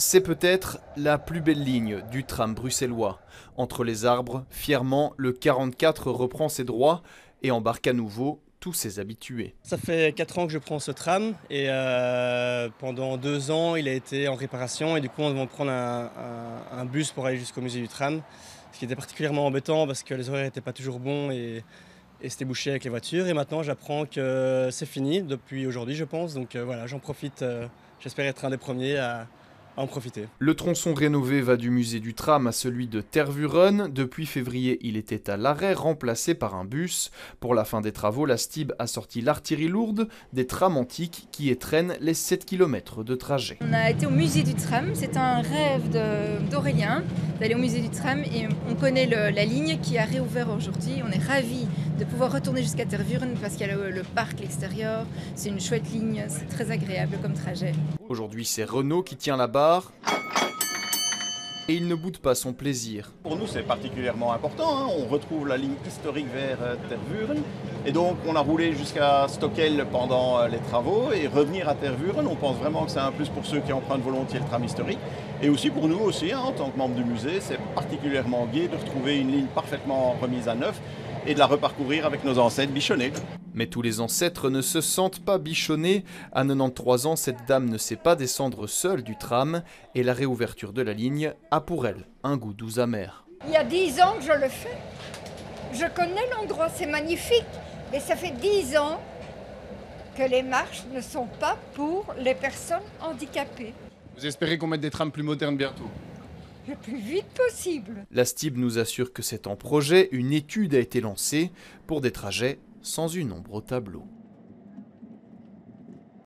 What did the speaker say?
C'est peut-être la plus belle ligne du tram bruxellois. Entre les arbres, fièrement, le 44 reprend ses droits et embarque à nouveau tous ses habitués. Ça fait 4 ans que je prends ce tram et pendant 2 ans il a été en réparation et du coup on devait prendre un bus pour aller jusqu'au musée du tram. Ce qui était particulièrement embêtant parce que les horaires n'étaient pas toujours bons et c'était bouché avec les voitures. Et maintenant j'apprends que c'est fini depuis aujourd'hui je pense. Donc voilà, j'en profite, j'espère être un des premiers à en profiter. Le tronçon rénové va du musée du tram à celui de Tervuren. Depuis février, il était à l'arrêt, remplacé par un bus. Pour la fin des travaux, la STIB a sorti l'artillerie lourde des trams antiques qui étrennent les 7 km de trajet. On a été au musée du tram, c'est un rêve d'Aurélien d'aller au musée du tram et on connaît la ligne qui a réouvert aujourd'hui. On est ravis de pouvoir retourner jusqu'à Tervuren parce qu'il y a le parc, l'extérieur. C'est une chouette ligne, c'est très agréable comme trajet. Aujourd'hui, c'est Renault qui tient la barre et il ne boude pas son plaisir. Pour nous, c'est particulièrement important. On retrouve la ligne historique vers Tervuren. Et donc, on a roulé jusqu'à Stockel pendant les travaux. Et revenir à Tervuren, on pense vraiment que c'est un plus pour ceux qui empruntent volontiers le tram historique. Et aussi pour nous aussi, en tant que membre du musée, c'est particulièrement gai de retrouver une ligne parfaitement remise à neuf et de la reparcourir avec nos ancêtres bichonnés. Mais tous les ancêtres ne se sentent pas bichonnés. À 93 ans, cette dame ne sait pas descendre seule du tram et la réouverture de la ligne a pour elle un goût doux amer. Il y a 10 ans que je le fais. Je connais l'endroit, c'est magnifique. Mais ça fait 10 ans que les marches ne sont pas pour les personnes handicapées. Vous espérez qu'on mette des trams plus modernes bientôt ? Le plus vite possible. La STIB nous assure que c'est en projet. Une étude a été lancée pour des trajets sans une ombre au tableau.